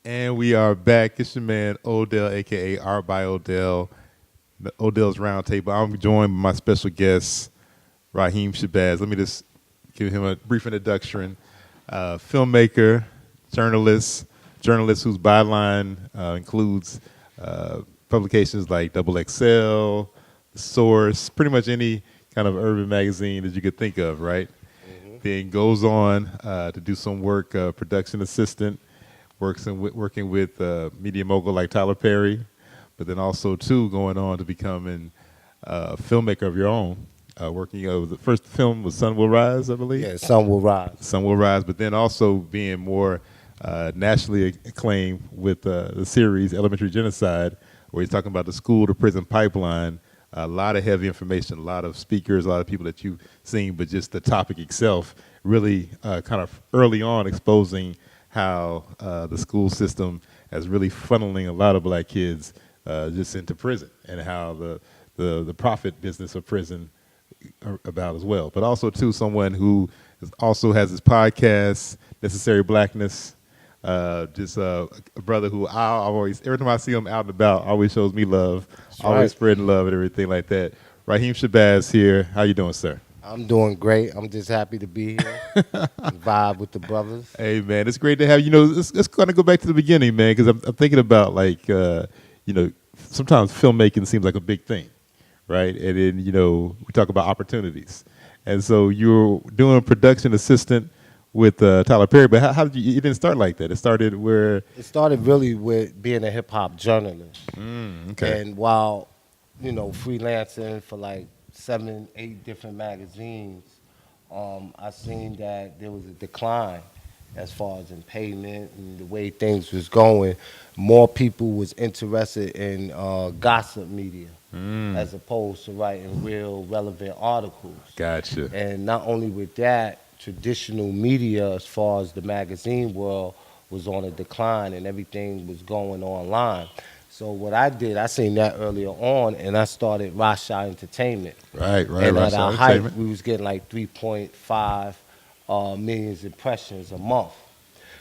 And we are back. It's your man Odell, aka Artbyodell, Odell's Roundtable. I'm joined by my special guest, Rahiem Shabazz. Let me just give him a brief introduction. Filmmaker, journalist whose byline includes publications like Double XL, Source, pretty much any kind of urban magazine that you could think of, right? Mm-hmm. Then goes on to do some work, production assistant, working with media mogul like Tyler Perry, but then also too going on to becoming a filmmaker of your own. Working the first film was Sun Will Rise, I believe. Yeah, Sun Will Rise. Sun Will Rise, but then also being more nationally acclaimed with the series Elementary Genocide, where he's talking about the school to prison pipeline. A lot of heavy information, a lot of speakers, a lot of people that you've seen, but just the topic itself really kind of early on exposing how the school system is really funneling a lot of black kids just into prison, and how the profit business of prison about as well. But also too, someone who also has his podcast, Necessary Blackness. Just a brother who I always, every time I see him out and about, always shows me love, always spreading love and everything like that. Rahiem Shabazz here. How you doing, sir? I'm doing great. I'm just happy to be here and vibe with the brothers. Hey, man, it's great to have you. Know, let's kind of go back to the beginning, man, because I'm thinking about, like, sometimes filmmaking seems like a big thing, right? And then, we talk about opportunities. And so you're doing a production assistant with Tyler Perry, but how did you? It didn't start like that. It started where? It started really with being a hip hop journalist. Okay. And while, freelancing for like 7, 8 different magazines, I seen that there was a decline as far as in payment and the way things was going. More people was interested in gossip media as opposed to writing real relevant articles. Gotcha. And not only with that, traditional media as far as the magazine world was on a decline and everything was going online. So what I did, I seen that earlier on, and I started Rasha Entertainment. Right. And at our height, we was getting like 3.5 million impressions a month.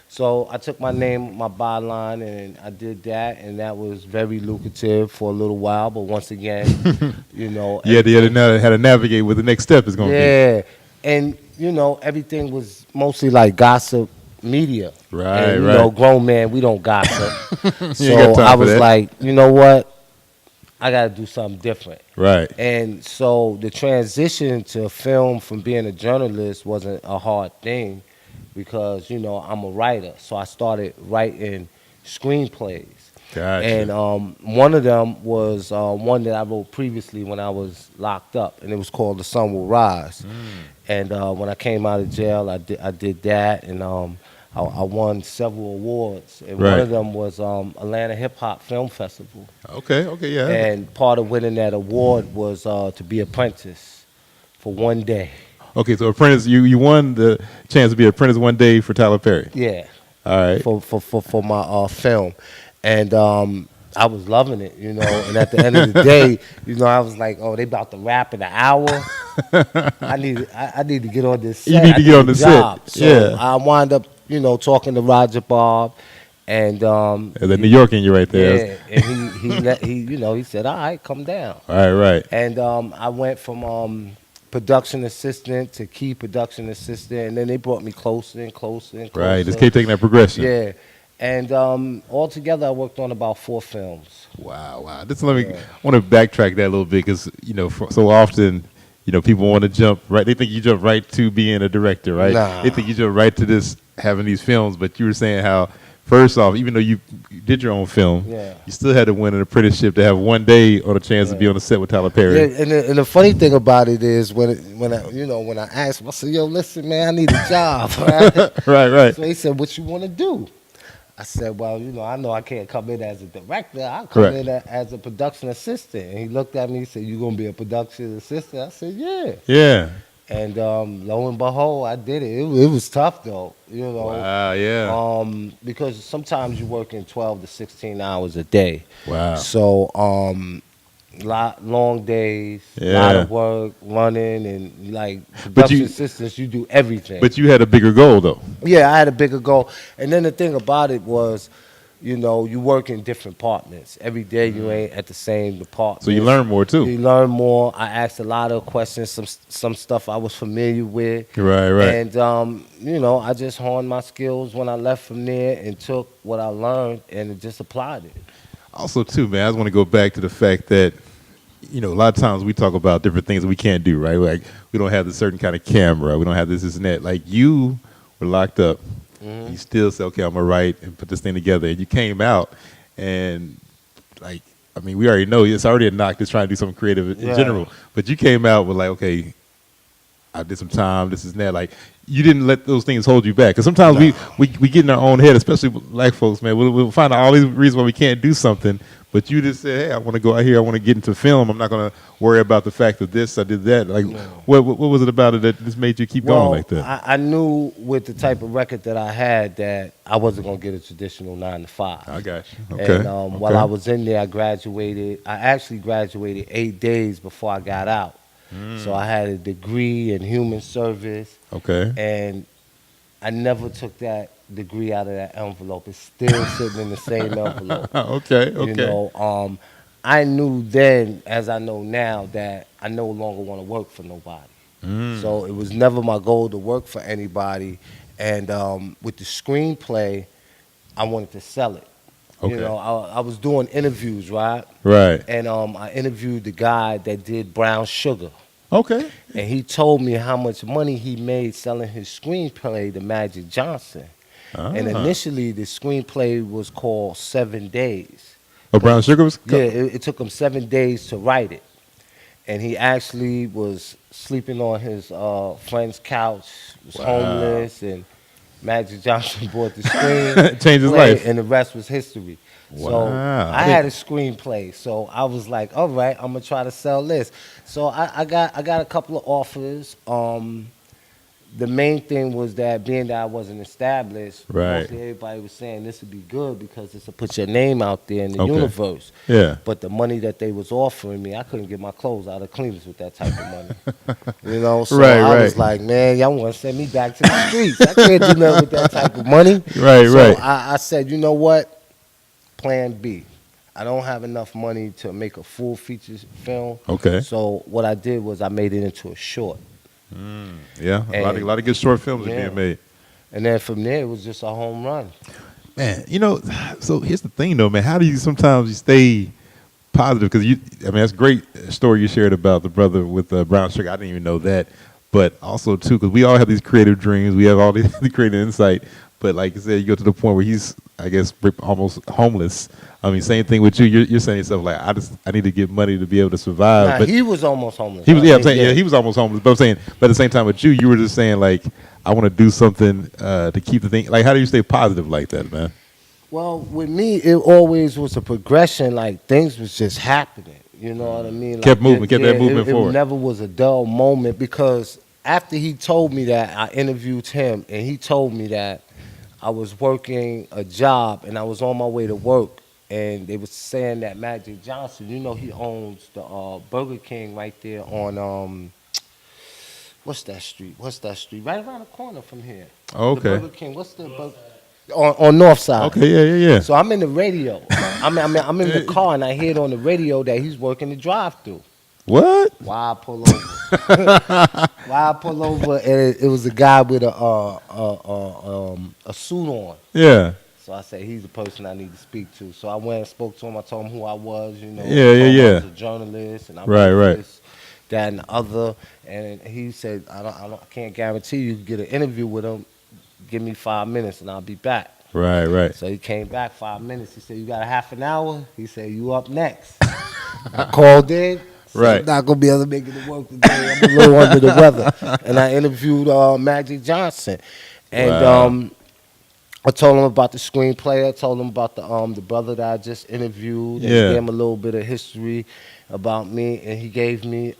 So I took my name, my byline, and I did that, and that was very lucrative for a little while. But once again, you had to navigate what the next step is going to be. Yeah, and everything was mostly like gossip media. Right, and, grown man, we don't gossip. So I was like, you know what? I got to do something different. Right. And so the transition to film from being a journalist wasn't a hard thing because, I'm a writer. So I started writing screenplays. Gotcha. And one of them was one that I wrote previously when I was locked up, and it was called The Sun Will Rise. And when I came out of jail, I did that, and I won several awards. And one of them was Atlanta Hip Hop Film Festival. Okay, yeah. And part of winning that award was to be apprentice for one day. Okay, so apprentice, you won the chance to be apprentice one day for Tyler Perry. Yeah. All right. For my film. And I was loving it, and at the end of the day, I was like, oh, they about to wrap in an hour. I need to get on this set. You need to get on the set. So I wound up, talking to Roger Bob, and the New York in you right there. Yeah, and he said, all right, come down. Right. And I went from production assistant to key production assistant, and then they brought me closer and closer and closer. Right, just keep taking that progression. Yeah. And altogether, I worked on about 4 films. Wow. I want to backtrack that a little bit because, so often, people want to jump right. They think you jump right to being a director, right? Nah. They think you jump right to this, having these films. But you were saying how, first off, even though you did your own film, you still had to win an apprenticeship to have one day on a chance to be on the set with Tyler Perry. Yeah, and the funny thing about it is when I asked him, I said, yo, listen, man, I need a job. Right? Right. So he said, what you want to do? I said, well, I know I can't come in as a director. I'll come in as a production assistant. And he looked at me and said, you going to be a production assistant? I said, yeah. Yeah. And lo and behold, I did it. It was tough, though. Wow, yeah. Because sometimes you're working 12 to 16 hours a day. Wow. So long days, a lot of work, running, and like production assistants, you do everything. But you had a bigger goal, though. Yeah, I had a bigger goal. And then the thing about it was, you know, you work in different departments. Every day you ain't at the same department. So you learn more too. You learn more. I asked a lot of questions, some stuff I was familiar with. Right, right. And, you know, I just honed my skills when I left from there and took what I learned and just applied it. Also, too, man, I just want to go back to the fact that, you know, a lot of times we talk about different things that we can't do, right? Like, we don't have this certain kind of camera. We don't have this and that. Like, you were locked up. You still said, okay, I'm going to write and put this thing together. And you came out and, like, I mean, we already know it's already a knock just trying to do something creative in general. But you came out with, like, okay, I did some time, this is that. Like, you didn't let those things hold you back. Because sometimes we get in our own head, especially black folks, man. We'll find out all these reasons why we can't do something. But you just said, hey, I want to go out here. I want to get into film. I'm not going to worry about the fact of this, I did that. Like, what was it about it that just made you keep going like that? I knew with the type of record that I had that I wasn't going to get a traditional 9 to 5. I got you. Okay. And while I was in there, I graduated. I actually graduated 8 days before I got out. So I had a degree in human service. Okay. And I never took that degree out of that envelope. It's still sitting in the same envelope. Okay. You know, I knew then, as I know now, that I no longer want to work for nobody. So it was never my goal to work for anybody. And with the screenplay, I wanted to sell it. Okay. You know, I was doing interviews, right? Right. And I interviewed the guy that did Brown Sugar. Okay. And he told me how much money he made selling his screenplay to Magic Johnson. And initially, the screenplay was called 7 Days. Oh, Brown Sugar was? Yeah, it took him 7 days to write it. And he actually was sleeping on his friend's couch, was homeless, and Magic Johnson bought the screen. Changed his life. And the rest was history. Wow. So I had a screenplay. So I was like, all right, I'm going to try to sell this. So I got a couple of offers. The main thing was that being that I wasn't established, mostly everybody was saying this would be good because this will put your name out there in the universe. Yeah. But the money that they was offering me, I couldn't get my clothes out of cleaners with that type of money. You know, so I was like, man, y'all want to send me back to the streets. I can't do nothing with that type of money. So I said, you know what? Plan B. I don't have enough money to make a full feature film. Okay. So what I did was I made it into a short. Yeah, a lot of good short films are being made. And then from there, it was just a home run. Man, you know, so here's the thing, though, man. How do you sometimes stay positive? Because, I mean, that's a great story you shared about the brother with Brown Sugar. I didn't even know that. But also, too, because we all have these creative dreams. We have all these creative insight. But like you said, you go to the point where he's, I guess, almost homeless. I mean, same thing with you. You're saying to yourself, like, I need to get money to be able to survive. Nah, but he was almost homeless. He was, I'm saying, he was almost homeless. But I'm saying, but at the same time with you were just saying, like, I want to do something to keep the thing. Like, how do you stay positive like that, man? Well, with me, it always was a progression. Like, things was just happening. You know what I mean? Like, kept moving, kept that movement forward. It never was a dull moment because after he told me that, I interviewed him, and he told me that I was working a job, and I was on my way to work, and they was saying that Magic Johnson, you know, he owns the Burger King right there on, what's that street? Right around the corner from here. Okay. The Burger King, what's the Burger? On North Side. Okay, yeah. So I'm in the radio. I'm in the car, and I hear it on the radio that he's working the drive-through. What? Why I pull over? And it was a guy with a suit on. Yeah. So I said, he's the person I need to speak to. So I went and spoke to him. I told him who I was, you know. Yeah. I was a journalist, and I was this, that, and the other. And he said, I can't guarantee you can get an interview with him. Give me 5 minutes, and I'll be back. Right. So he came back 5 minutes. He said, you got a half an hour? He said, you up next. I called in. Right. I'm not going to be able to make it to work today. I'm a little under the weather. And I interviewed Magic Johnson. And I told him about the screenplay. I told him about the brother that I just interviewed. And gave him a little bit of history about me. And he gave me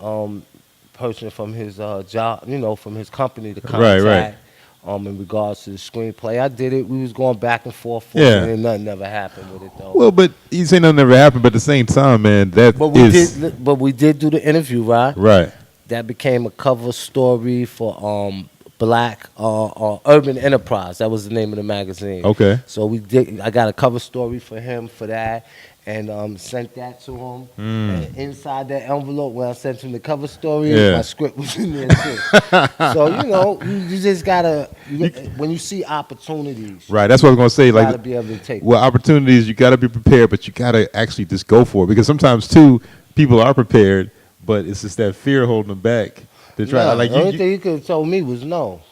person from his job, you know, from his company to contact. Right. In regards to the screenplay. I did it. We was going back and forth. And nothing never happened with it, though. Well, but you say nothing never happened, but at the same time, man, but we did do the interview, right? Right. That became a cover story for Black Urban Enterprise. That was the name of the magazine. Okay. So I got a cover story for him for that, and sent that to him. And inside that envelope, when I sent him the cover story, my script was in there too. So you just gotta when you see opportunities, Right, that's what I was gonna say. you Like, gotta be able to take. well, opportunities, you gotta be prepared, but you gotta actually just go for it, because sometimes too, people are prepared, but it's just that fear holding them back. To try, No, like the only thing he could have told me was no.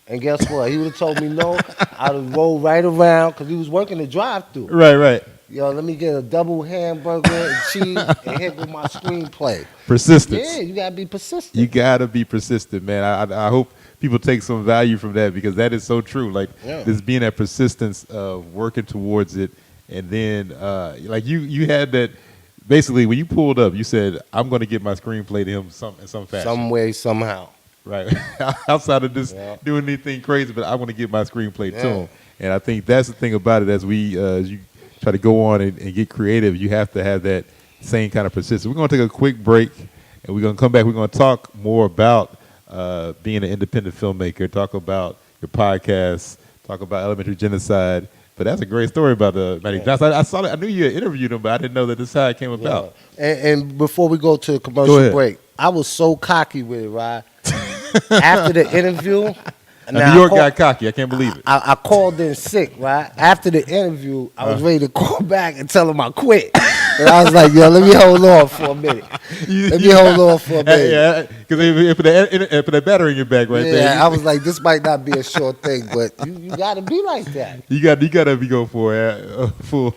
And guess what? He would have told me no. I'd have rolled right around because he was working the drive-through. right. Yo, let me get a double hamburger and cheese and hit with my screenplay. Persistence. Yeah, you gotta be persistent. You gotta be persistent, man. I hope people take some value from that, because that is so true. Like, this being that persistence of working towards it, and then like you had that. Basically, when you pulled up, you said, "I'm going to get my screenplay to him in some fashion, Some way, somehow." right? Outside of just doing anything crazy, but I want to get my screenplay to him. And I think that's the thing about it. As you try to go on and get creative, you have to have that same kind of persistence. We're going to take a quick break, and we're going to come back. We're going to talk more about being an independent filmmaker, talk about your podcast, talk about Elementary Genocide. But that's a great story about Matty Johnson. I saw that. I knew you had interviewed him, but I didn't know that this is how it came about. And before we go to a commercial break, I was so cocky with it, right? After the interview, New York got cocky. I can't believe it. I called in sick, right? After the interview, I was ready to call back and tell him I quit. And I was like, yo, let me hold on for a minute. Yeah, because they put that battery in your back right there. Yeah, I was like, this might not be a sure thing, but you got to be like that. You got to be going for it. Full.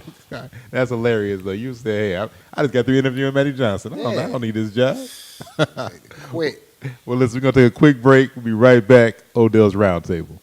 That's hilarious, though. You say, hey, I just got through interviewing Matty Johnson. I don't need this job. Quit. Well, listen, we're going to take a quick break. We'll be right back. Odell's Roundtable.